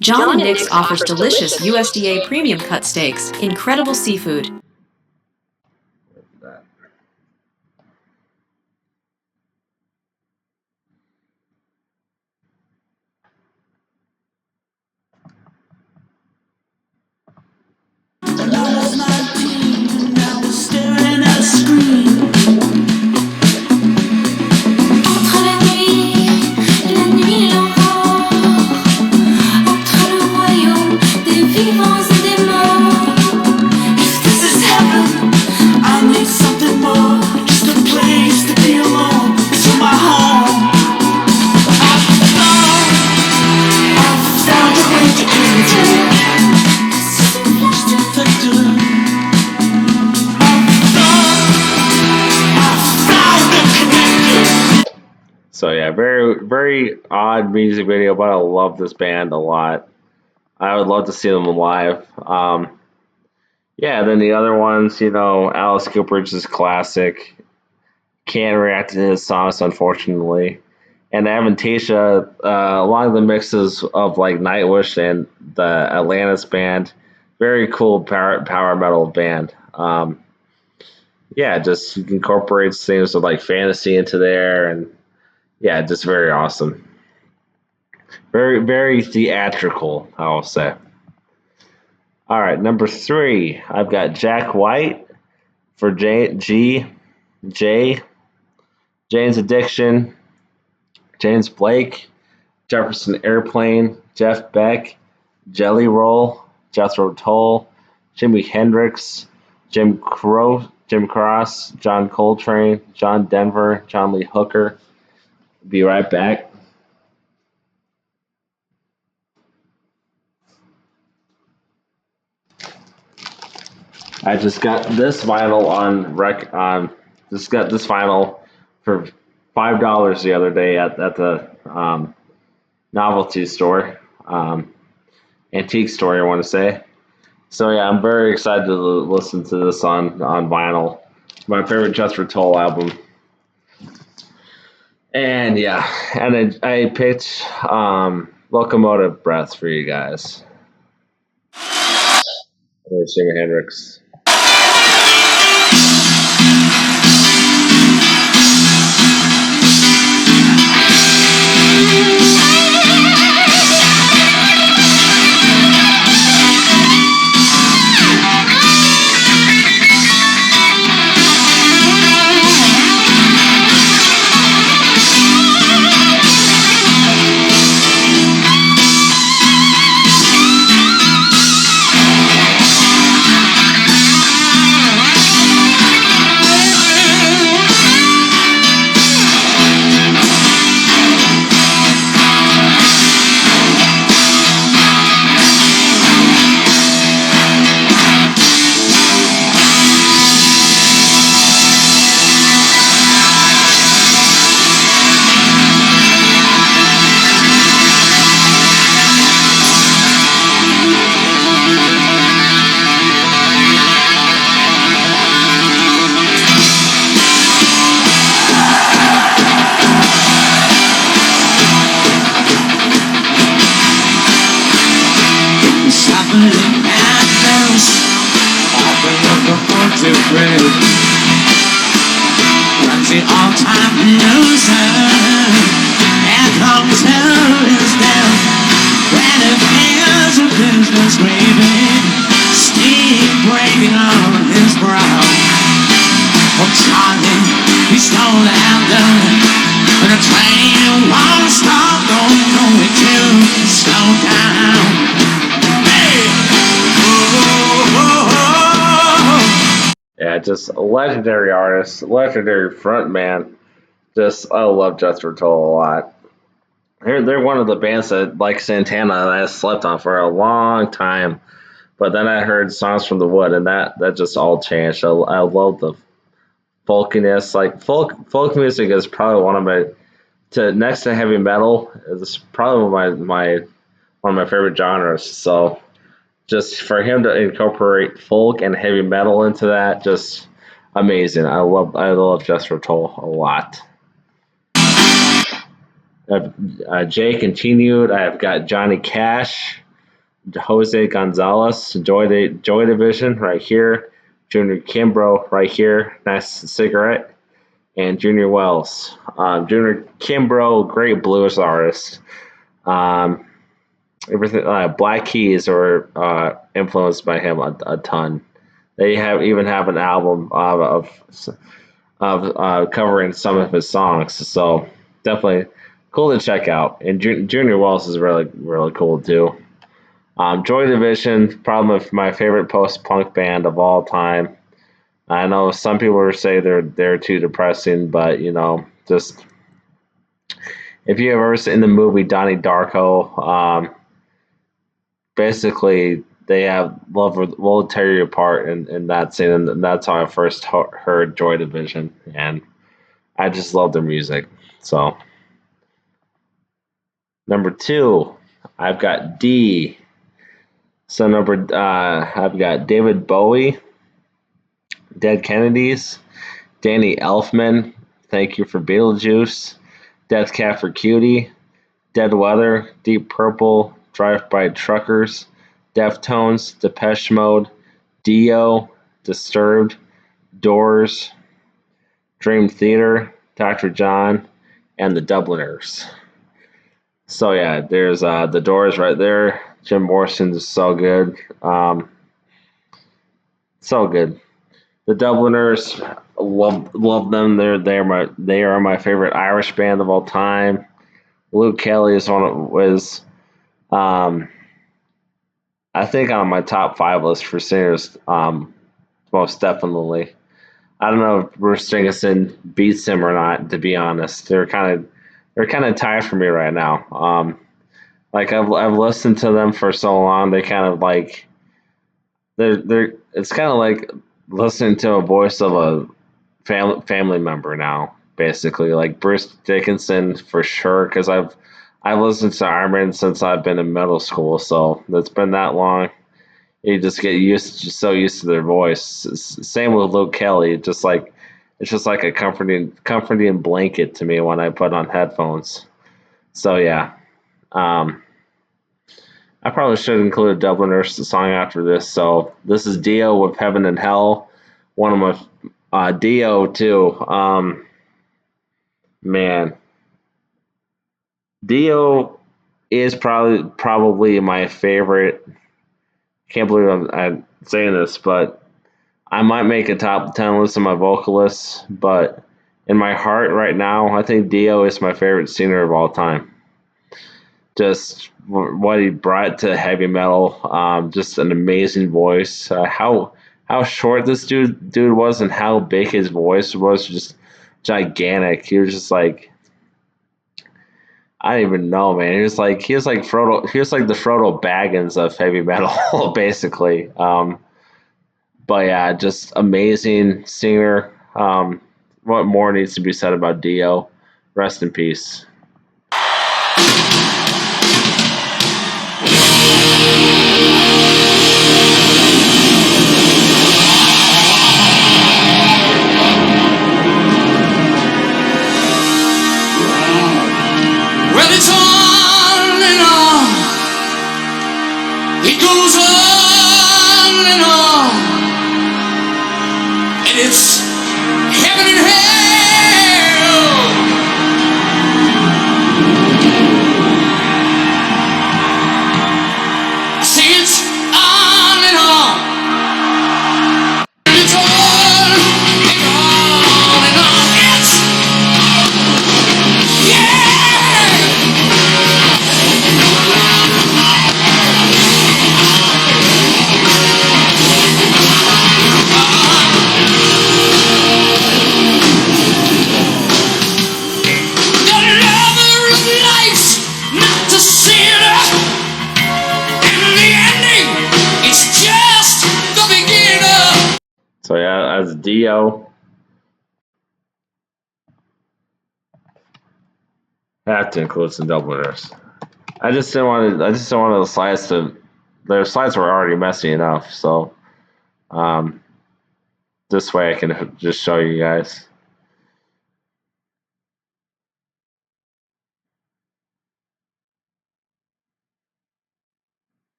John and Nick's offers delicious USDA premium cut steaks, incredible seafood.
So yeah, very very odd music video, but I love this band a lot. I would love to see them live. Yeah, then the other ones, Alice Cooper's is classic. Can't react to his songs, unfortunately. And Avantasia, a lot of the mixes of like Nightwish and the Atlantis band, very cool power metal band. Yeah, just incorporates things with like fantasy into there, and yeah, just very awesome. Very, very theatrical, I will say. All right, number 3, I've got Jack White for J, Jane's Addiction, James Blake, Jefferson Airplane, Jeff Beck, Jelly Roll, Jethro Tull, Jimi Hendrix, Jim Cross, John Coltrane, John Denver, John Lee Hooker. Be right back. I just got this vinyl on just got this vinyl for $5 the other day at the novelty store, antique store, I want to say. So yeah, I'm very excited to listen to this on vinyl. My favorite Jethro Tull album. And yeah, and I picked Locomotive Breath for you guys. There's Jimi Hendrix. Yeah, just a legendary artist, legendary frontman. Just I love Jethro Tull a lot. They're one of the bands that like Santana that I slept on for a long time. But then I heard Songs from the Wood, and that just all changed. I love the folkiness. Like folk music is probably one of my to next to heavy metal is probably one of my favorite genres. So just for him to incorporate folk and heavy metal into that, just amazing. I love Jethro Tull a lot. Jay continued. I've got Johnny Cash, Jose Gonzalez, Joy Division right here, Junior Kimbrough right here, nice cigarette, and Junior Wells. Junior Kimbrough, great blues artist. Um, everything Black Keys are influenced by him a ton. They even have an album of covering some of his songs. So definitely cool to check out. And Junior Wells is really cool too. Joy Division, probably my favorite post-punk band of all time. I know some people say they're too depressing, but just if you have ever seen the movie Donnie Darko, basically they have love will tear you apart in that scene, and that's how I first heard Joy Division, and I just love their music. So number 2, I've got D. So I've got David Bowie, Dead Kennedys, Danny Elfman, Thank You for Beetlejuice, Death Cab for Cutie, Dead Weather, Deep Purple, Drive-By Truckers, Deftones, Depeche Mode, Dio, Disturbed, Doors, Dream Theater, Dr. John, and the Dubliners. So yeah, there's the Doors right there. Jim Morrison is so good. So good. The Dubliners, love them. They are my favorite Irish band of all time. Luke Kelly I think on my top 5 list for singers, most definitely. I don't know if Bruce Dickinson beats him or not. To be honest, they're kind of tied for me right now. Like I've listened to them for so long, they kind of like they're it's kind of like listening to a voice of a family member now, basically. Like Bruce Dickinson for sure, because I've listened to Iron Man since I've been in middle school, so it's been that long. You just get so used to their voice. Same with Luke Kelly. It's just like a comforting blanket to me when I put on headphones. So yeah, um, I probably should include a Dubliners song after this. So this is Dio with Heaven and Hell. One of my Dio too. Man, Dio is probably my favorite. Can't believe I'm saying this, but I might make a top 10 list of my vocalists. But in my heart right now, I think Dio is my favorite singer of all time. Just what he brought to heavy metal, just an amazing voice. How short this dude was and how big his voice was, just gigantic. He was just like, I don't even know, man. He was like Frodo. He was like the Frodo Baggins of heavy metal, basically. But yeah, just amazing singer. What more needs to be said about Dio? Rest in peace.
Well, it's on and on. It goes on and on. And it's heaven and hell. I say it's on and on. And it's on and on and on. It's, yeah!
So yeah, as Dio, I have to include some Dubliners. I just didn't want the slides to. Their slides were already messy enough, so this way I can just show you guys.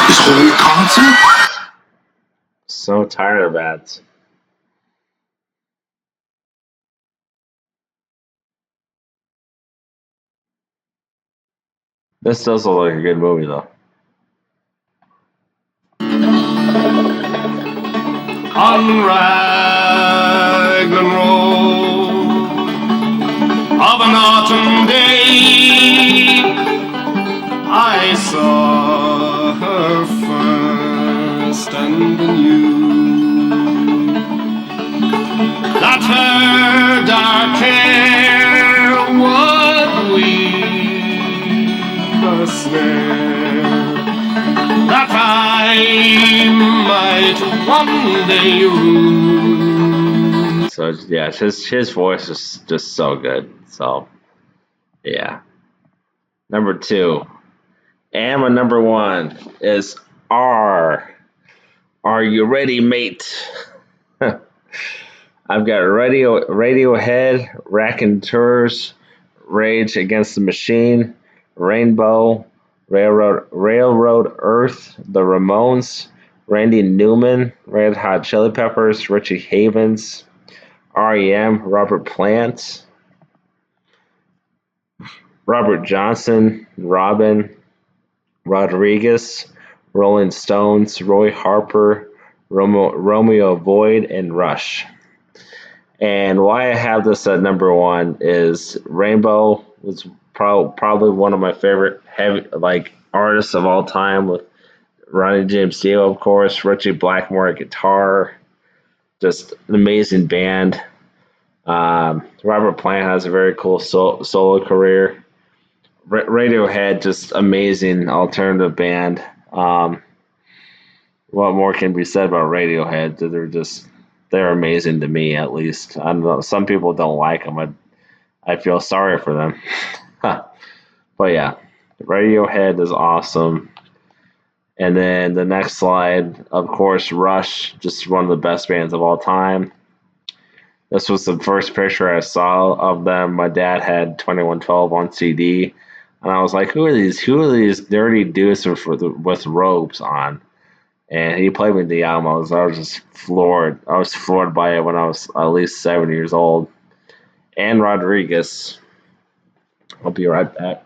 This whole concert?
So tired of that. This does look like a good movie, though.
On Raglan Road of an autumn day, I saw her first and knew that her dark hair would weave a snare that I might one day rule.
So yeah, his voice is just so good. So yeah. Number 2. And my number 1 is R. Are you ready, mate? I've got Radiohead, Raconteurs, Rage Against the Machine, Rainbow, Railroad Earth, The Ramones, Randy Newman, Red Hot Chili Peppers, Richie Havens, REM, Robert Plant, Robert Johnson, Robin, Rodriguez, Rolling Stones, Roy Harper, Romeo Void, and Rush. And why I have this at number 1 is Rainbow was probably one of my favorite heavy artists of all time, with Ronnie James Dio, of course, Richie Blackmore at guitar, just an amazing band. Robert Plant has a very cool solo career. Radiohead, just amazing alternative band. What more can be said about Radiohead? They're amazing to me, at least. I don't know. Some people don't like them. I feel sorry for them. But yeah, Radiohead is awesome. And then the next slide, of course, Rush, just one of the best bands of all time. This was the first picture I saw of them. My dad had 2112 on CD, and I was like, "Who are these? Who are these dirty dudes with robes on?" And he played me the album. I was just floored. I was floored by it when I was at least 7 years old. And Rodriguez. I'll be right back.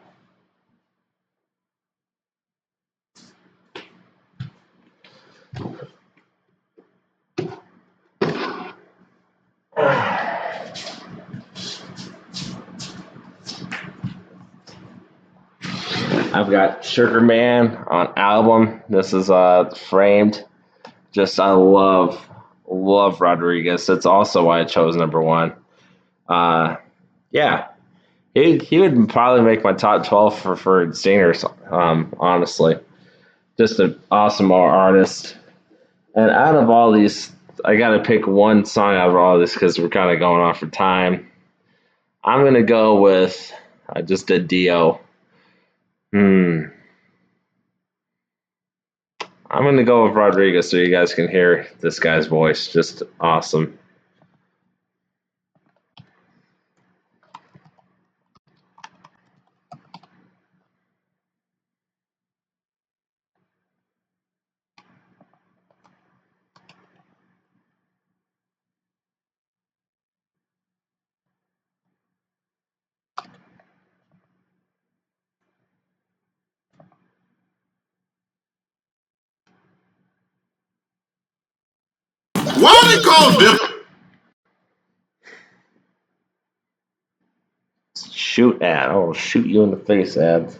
I've got Sugar Man on album. This is framed. Just I love Rodriguez. That's also why I chose number one. Yeah, he would probably make my top 12 for singers. Honestly, just an awesome artist. And out of all these, I got to pick one song out of all this because we're kind of going off for time. I'm gonna go with just a Dio. I'm gonna go with Rodriguez so you guys can hear this guy's voice. Just awesome.
Why are they called different?
Shoot ad. I'll shoot you in the face, ads.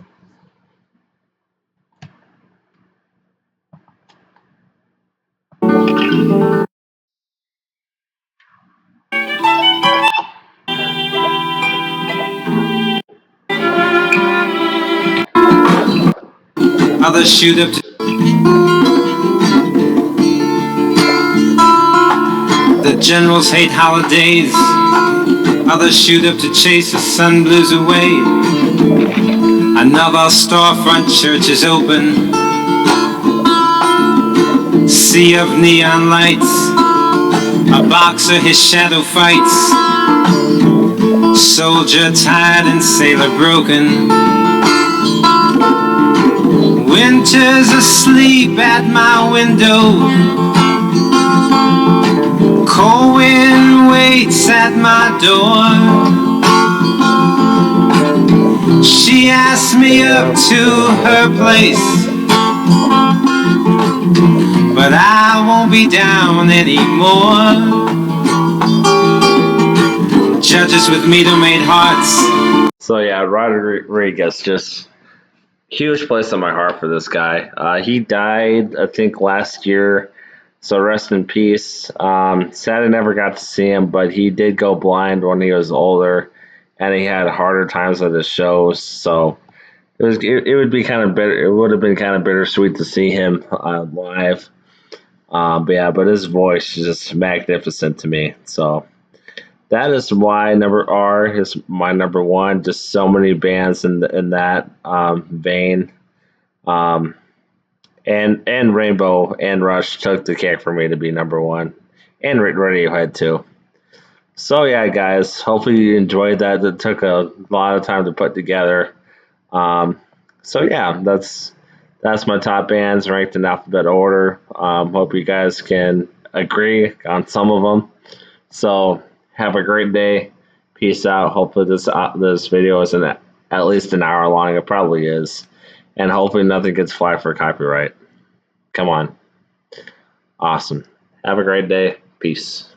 Others shoot up to the generals hate holidays. Others shoot up to chase the sun blues away. Another storefront church is open. Sea of neon lights. A boxer, his shadow fights. Soldier tired and sailor broken. Winter's asleep at my window. Cold wind waits at my door. She asked me up to her place, but I won't be down anymore. Judges with meter-made hearts.
So yeah, Rodriguez, just huge place in my heart for this guy. He died, I think, last year. So rest in peace. Sad I never got to see him, but he did go blind when he was older, and he had harder times at his shows. So it would be kind of bitter. It would have been kind of bittersweet to see him live. But his voice is just magnificent to me. So that is why number R is my number one. Just so many bands in that vein. And Rainbow and Rush took the cake for me to be number one, and Radiohead too. So yeah, guys, hopefully you enjoyed that. It took a lot of time to put together. So yeah, that's my top bands ranked in alphabet order. Hope you guys can agree on some of them. So have a great day. Peace out. Hopefully this video isn't at least an hour long. It probably is. And hopefully nothing gets flagged for copyright. Come on. Awesome. Have a great day. Peace.